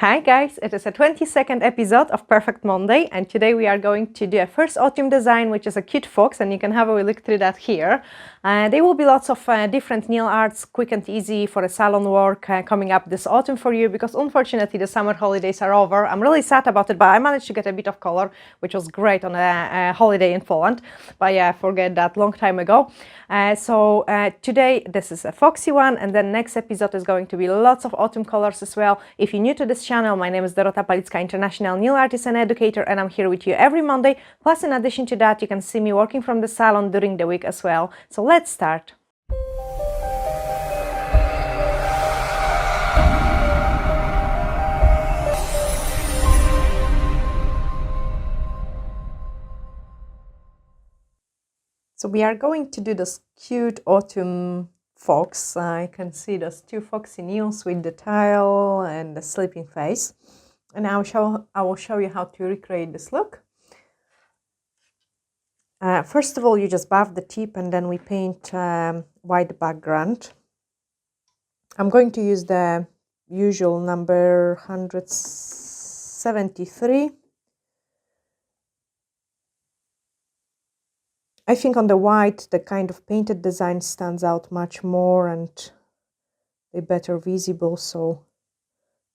Hi guys, it is a 22nd episode of Perfect Monday, and today we are going to do a first autumn design, which is a cute fox, and you can have a look through that here. There will be lots of different nail arts, quick and easy for a salon work coming up this autumn for you, because unfortunately the summer holidays are over. I'm really sad about it, but I managed to get a bit of color, which was great on a holiday in Poland, but yeah, I forget that long time ago. So today this is a foxy one, and then next episode is going to be lots of autumn colors as well. If you're new to this channel, my name is Dorota Palicka, international nail artist and educator, and I'm here with you every Monday. Plus, in addition to that, you can see me working from the salon during the week as well. So let's start. So we are going to do this cute autumn fox. I can see those two foxy nails with the tail and the sleeping face. And I will show you how to recreate this look. First of all, you just buff the tip and then we paint white background. I'm going to use the usual number 173. I think on the white, the kind of painted design stands out much more and they're better visible. So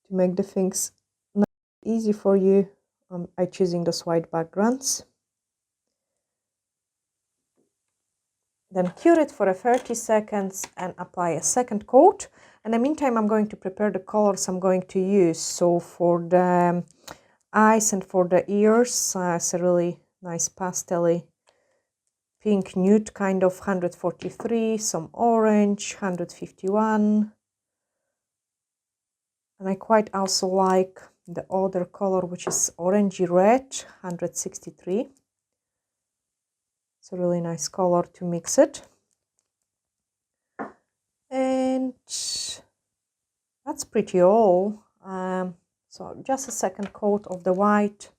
to make the things easy for you, I'm choosing those white backgrounds. Then cure it for 30 seconds and apply a second coat. In the meantime, I'm going to prepare the colors I'm going to use. So for the eyes and for the ears, it's a really nice pastel-y pink nude kind of 143, some orange 151, and I quite also like the other color, which is orangey red 163. It's a really nice color to mix it, and that's pretty all. So just a second coat of the white.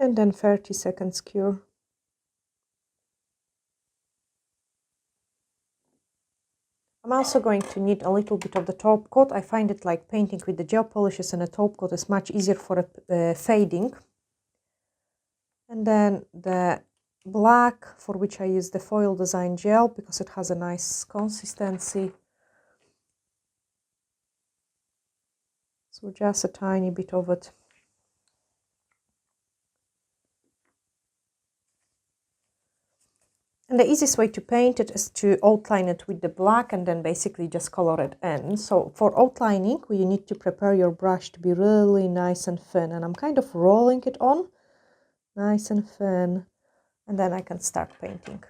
And then 30 seconds cure. I'm also going to need a little bit of the top coat. I find it like painting with the gel polishes and a top coat is much easier for fading. And then the black, for which I use the foil design gel because it has a nice consistency. So just a tiny bit of it. And the easiest way to paint it is to outline it with the black and then basically just color it in. So for outlining, you need to prepare your brush to be really nice and thin. And I'm kind of rolling it on, nice and thin. And then I can start painting.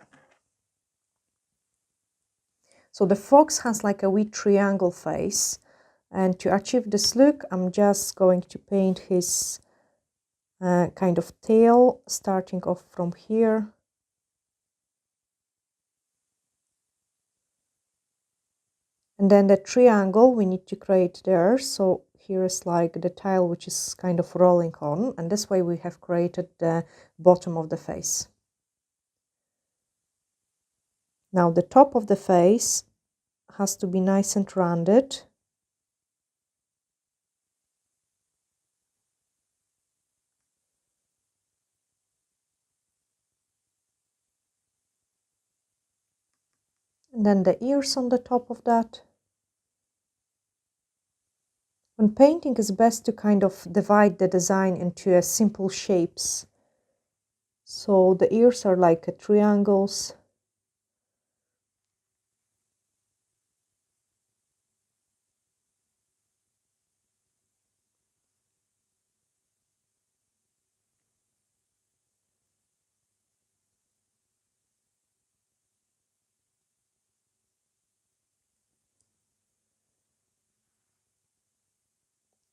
So the fox has like a wee triangle face. And to achieve this look, I'm just going to paint his kind of tail, starting off from here. And then the triangle we need to create there. So here is like the tail, which is kind of rolling on. And this way we have created the bottom of the face. Now the top of the face has to be nice and rounded. And then the ears on the top of that. When painting, it's best to kind of divide the design into simple shapes. So the ears are like triangles.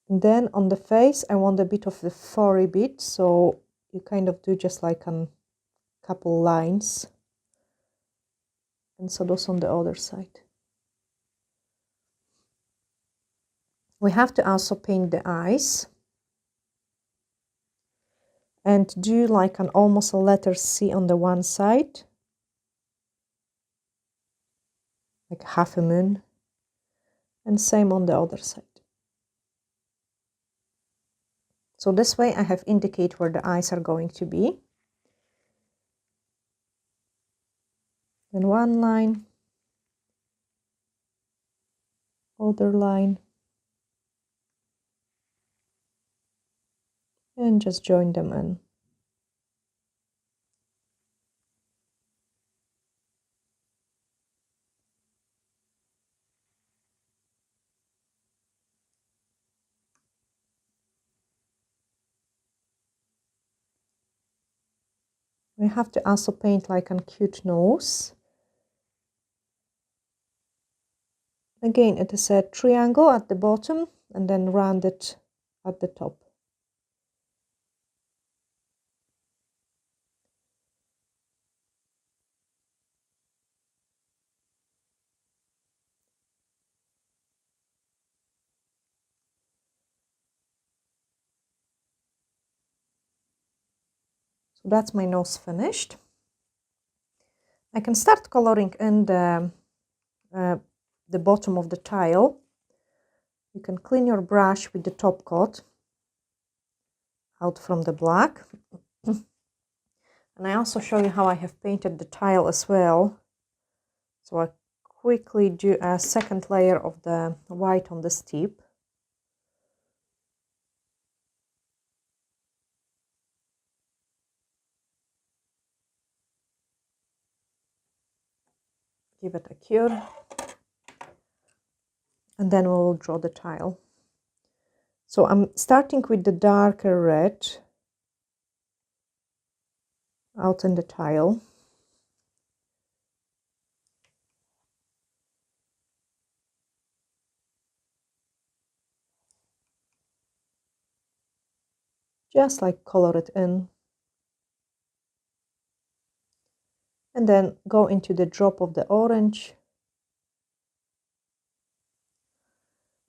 And then on the face, I want a bit of the furry bit, so you kind of do just like a couple lines. And so those on the other side. We have to also paint the eyes. and do like an almost a letter C on the one side, like half a moon, and same on the other side. So this way I have indicate where the eyes are going to be. Then one line, other line, and just join them in. We have to also paint like a cute nose. Again, it is a triangle at the bottom and then rounded at the top. So that's my nose finished. I can start coloring in the bottom of the tile. You can clean your brush with the top coat out from the black. And I also show you how I have painted the tile as well. So I quickly do a second layer of the white on this tip. Give it a cure. And then we'll draw the tile. So I'm starting with the darker red out in the tile. Just like color it in. And then go into the drop of the orange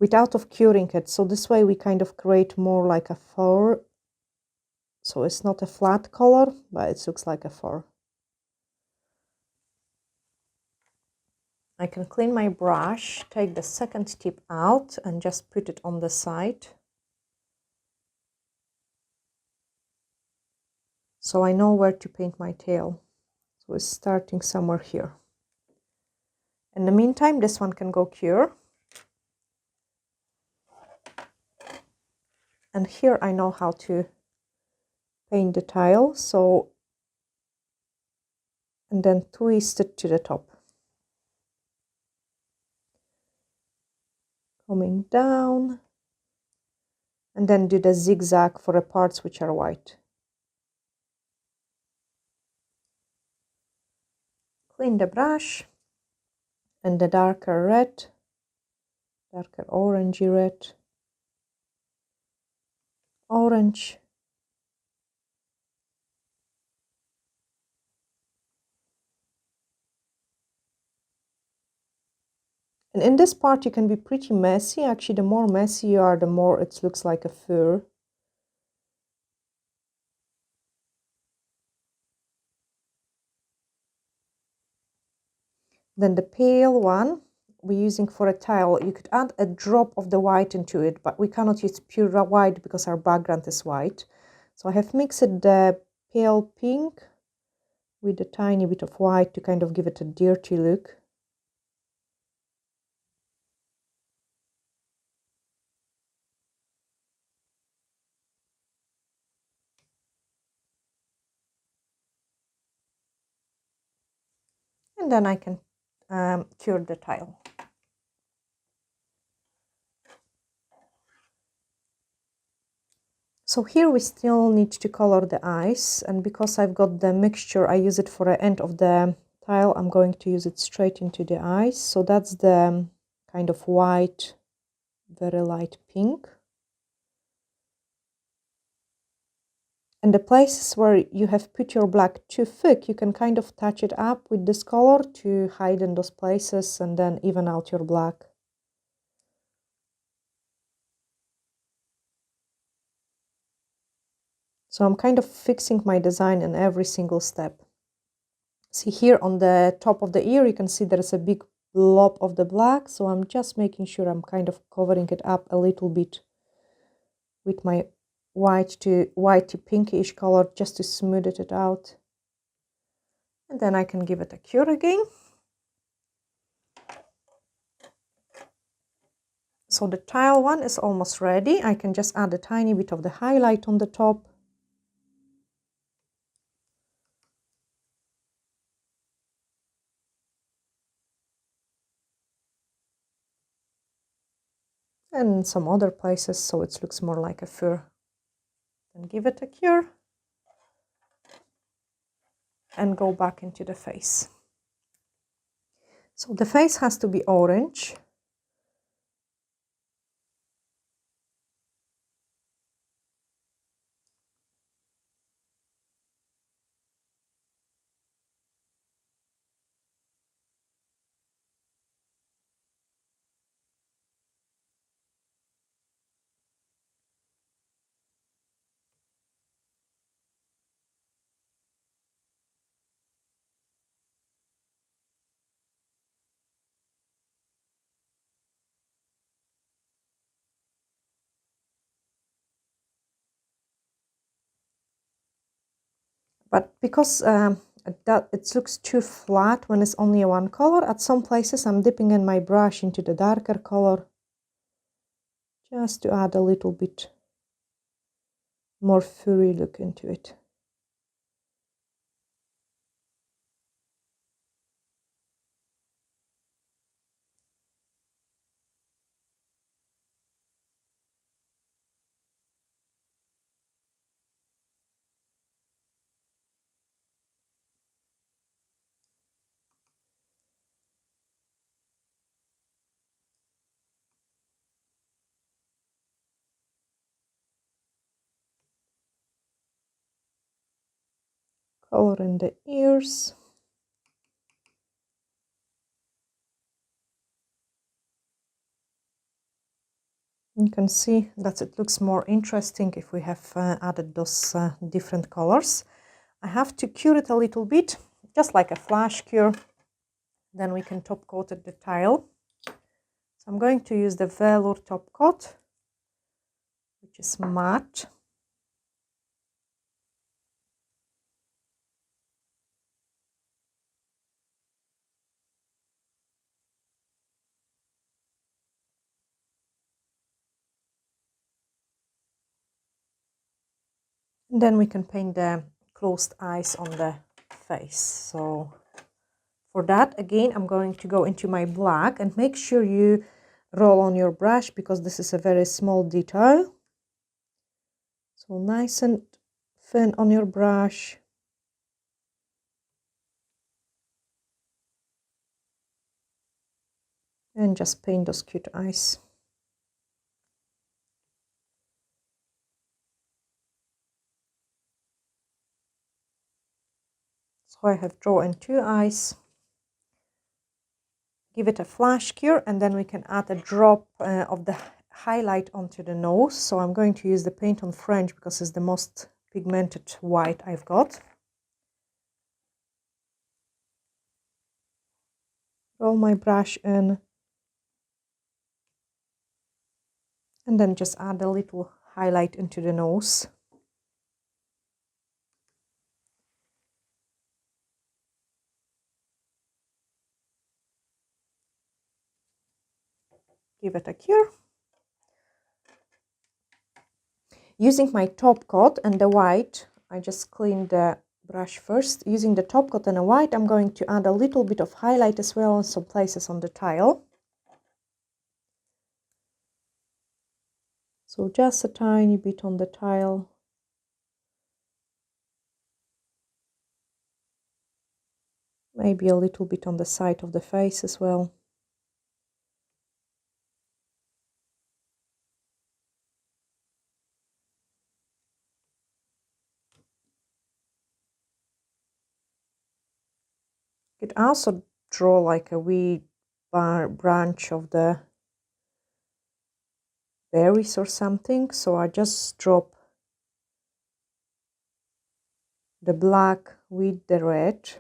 without of curing it. So this way we kind of create more like a fur. So it's not a flat color, but it looks like a fur. I can clean my brush, take the second tip out and just put it on the side. So I know where to paint my tail. So it's starting somewhere here. In the meantime, this one can go cure. And here I know how to paint the tile, so, and then twist it to the top. Coming down, and then do the zigzag for the parts which are white. Clean the brush, and the darker red, darker orangey red, orange, and in this part you can be pretty messy. Actually, the more messy you are, the more it looks like a fur. Then the pale one we're using for a tile, you could add a drop of the white into it, but we cannot use pure white because our background is white. So I have mixed the pale pink with a tiny bit of white to kind of give it a dirty look. And then I can cure the tile. So here we still need to color the eyes, and because I've got the mixture, I use it for the end of the tile. I'm going to use it straight into the eyes. So that's the kind of white, very light pink. And the places where you have put your black too thick, you can kind of touch it up with this color to hide in those places and then even out your black. So I'm kind of fixing my design in every single step. See here on the top of the ear, you can see there is a big blob of the black. So I'm just making sure I'm kind of covering it up a little bit with my white to pinkish color just to smooth it out. And then I can give it a cure again. So the tile one is almost ready. I can just add a tiny bit of the highlight on the top. And some other places so it looks more like a fur. Then give it a cure. And go back into the face. So the face has to be orange. But because that it looks too flat when it's only one color, at some places I'm dipping in my brush into the darker color just to add a little bit more furry look into it. Color in the ears. You can see that it looks more interesting if we have added those different colors. I have to cure it a little bit, just like a flash cure. Then we can top coat the tile. So I'm going to use the velour top coat, which is matte. And then we can paint the closed eyes on the face. So for that, again, I'm going to go into my black and make sure you roll on your brush because this is a very small detail. So nice and thin on your brush. And just paint those cute eyes. So I have drawn 2 eyes. Give it a flash cure and then we can add a drop of the highlight onto the nose. So I'm going to use the paint on French because it's the most pigmented white I've got. Roll my brush in. And then just add a little highlight into the nose. Give it a cure. Using my top coat and the white, I just cleaned the brush first. Using the top coat and the white, I'm going to add a little bit of highlight as well in some places on the tile. So just a tiny bit on the tile. Maybe a little bit on the side of the face as well. You could also draw like a wee branch of the berries or something. So I just drop the black with the red.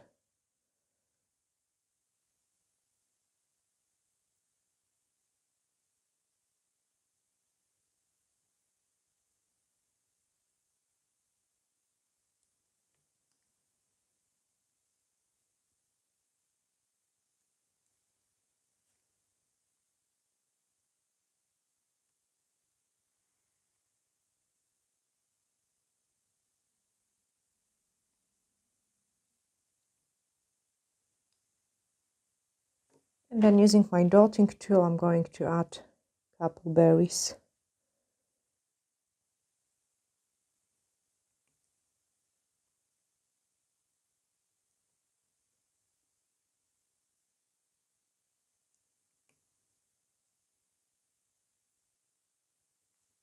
And then using my dotting tool, I'm going to add a couple berries.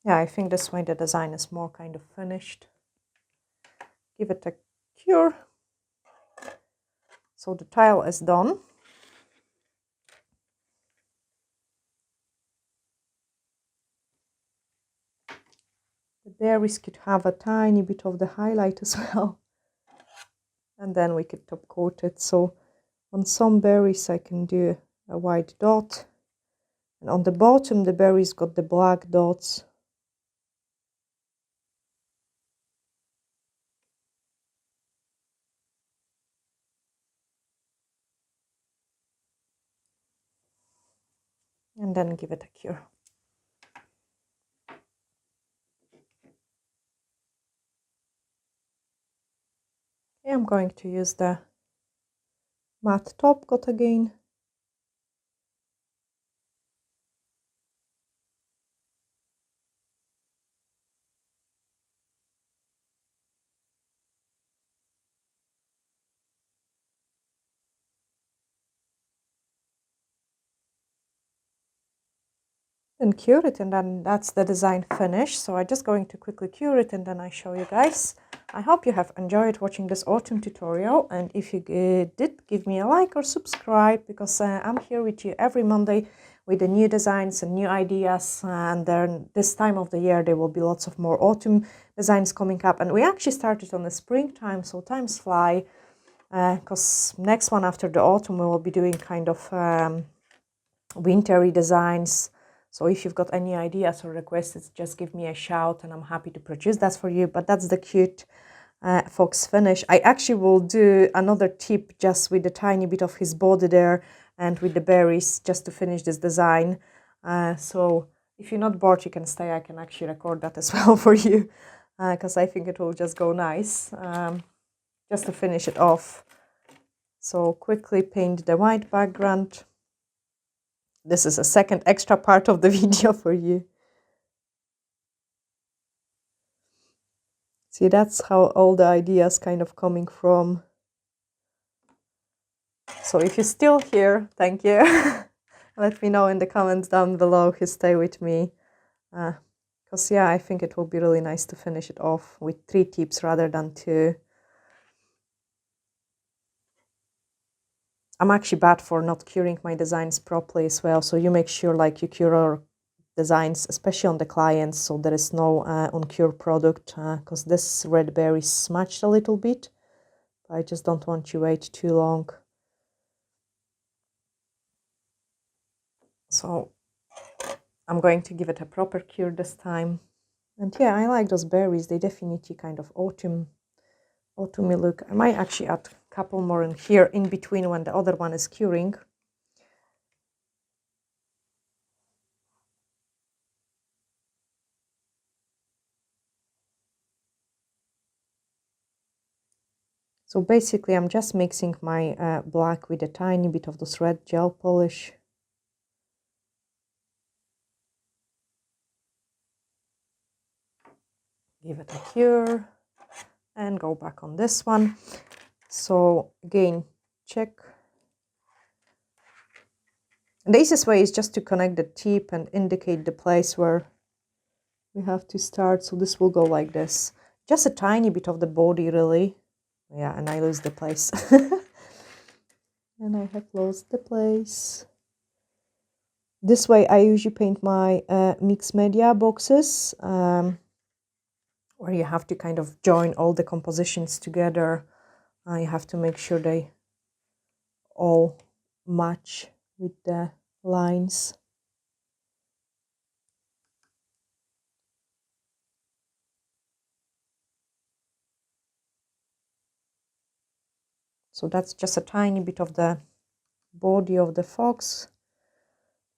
Yeah, I think this way the design is more kind of finished. Give it a cure. So the tile is done. The berries could have a tiny bit of the highlight as well. And then we could top coat it. So on some berries I can do a white dot. And on the bottom the berries got the black dots. And then give it a cure. I'm going to use the matte top coat again. And cure it, and then that's the design finished. So I'm just going to quickly cure it and then I show you guys. I hope you have enjoyed watching this autumn tutorial, and if you did, give me a like or subscribe, because I'm here with you every Monday with the new designs and new ideas, and then this time of the year there will be lots of more autumn designs coming up. And we actually started on the springtime, so times fly, because next one after the autumn we will be doing kind of wintry designs. So if you've got any ideas or requests, just give me a shout and I'm happy to produce that for you. But that's the cute fox finish. I actually will do another tip just with a tiny bit of his body there and with the berries just to finish this design. So if you're not bored, you can stay. I can actually record that as well for you, because I think it will just go nice, just to finish it off. So quickly paint the white background. This is a second extra part of the video for you. See, that's how all the ideas kind of coming from. So if you're still here, thank you. Let me know in the comments down below who stay with me. Because yeah, I think it will be really nice to finish it off with 3 tips rather than 2. I'm actually bad for not curing my designs properly as well. So you make sure like you cure your designs, especially on the clients, so there is no uncured product, because this red berry is smudged a little bit. I just don't want you wait too long. So I'm going to give it a proper cure this time. And yeah, I like those berries. They definitely kind of autumny look. I might actually add a couple more in here in between when the other one is curing. So basically I'm just mixing my black with a tiny bit of this red gel polish. Give it a cure and go back on this one. So again, check. And the easiest way is just to connect the tip and indicate the place where we have to start. So this will go like this. Just a tiny bit of the body, really. Yeah, and I lose the place. And I have lost the place. This way I usually paint my mixed media boxes. where you have to kind of join all the compositions together. You have to make sure they all match with the lines. So that's just a tiny bit of the body of the fox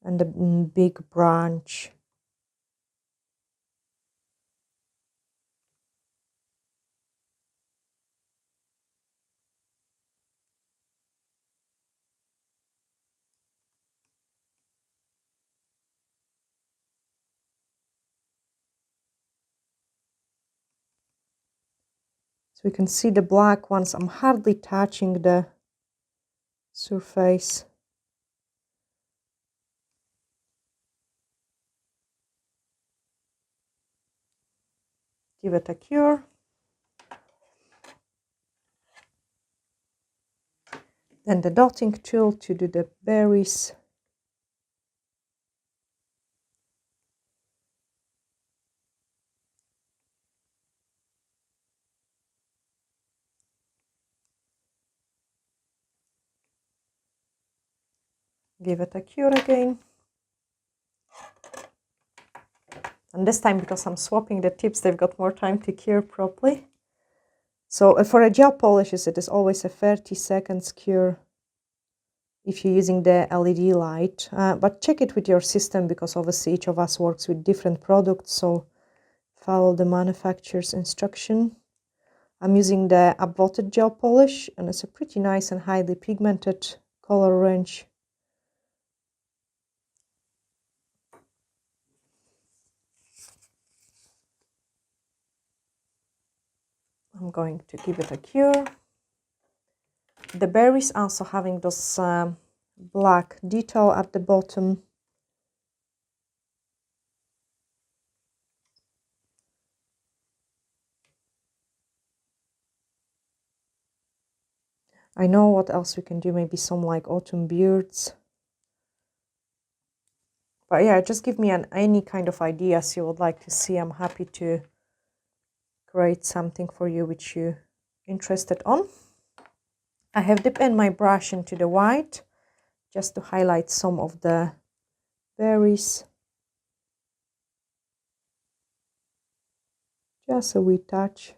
and the big branch. So we can see the black ones. I'm hardly touching the surface. Give it a cure. Then the dotting tool to do the berries. Give it a cure again. And this time, because I'm swapping the tips, they've got more time to cure properly. So for a gel polishes, it is always a 30 seconds cure if you're using the LED light. But check it with your system, because obviously each of us works with different products. So follow the manufacturer's instruction. I'm using the upvoted gel polish, and it's a pretty nice and highly pigmented color range. I'm going to give it a cure. The berries also having those black detail at the bottom. I know what else we can do, maybe some like autumn beards. But yeah, just give me any kind of ideas you would like to see. I'm happy to create something for you which you're interested on. I have dipped in my brush into the white just to highlight some of the berries. Just a wee touch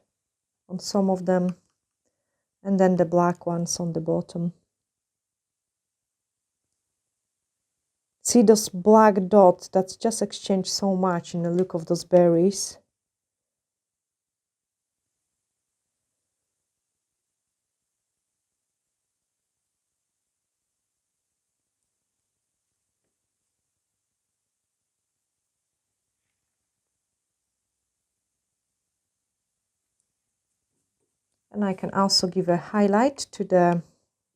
on some of them. And then the black ones on the bottom. See those black dots? That's just exchanged so much in the look of those berries. And I can also give a highlight to the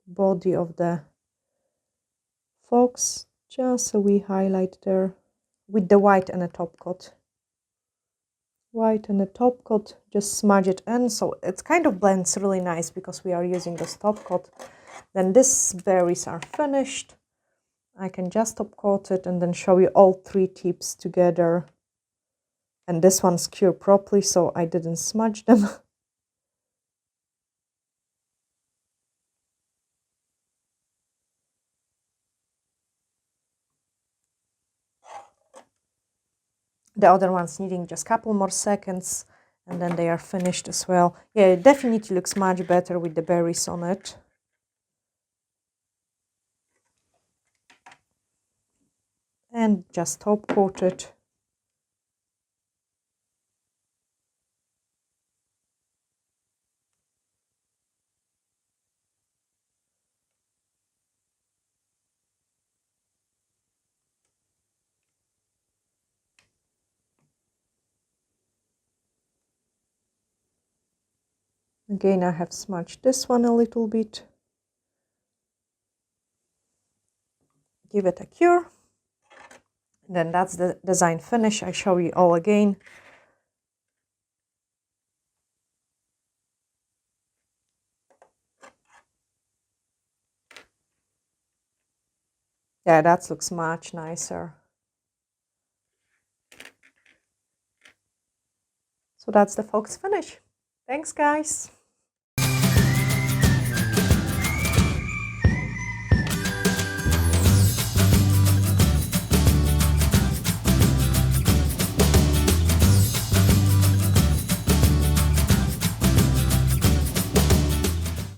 body of the fox. Just a wee highlight there with the white and a top coat. White and a top coat, just smudge it in so it kind of blends really nice because we are using this top coat. Then these berries are finished. I can just top coat it and then show you all three tips together. And this one's cured properly, so I didn't smudge them. The other one's needing just a couple more seconds and then they are finished as well. Yeah, it definitely looks much better with the berries on it. And just top coat it. Again, I have smudged this one a little bit. Give it a cure. Then that's the design finish. I show you all again. Yeah, that looks much nicer. So that's the fox finish. Thanks, guys.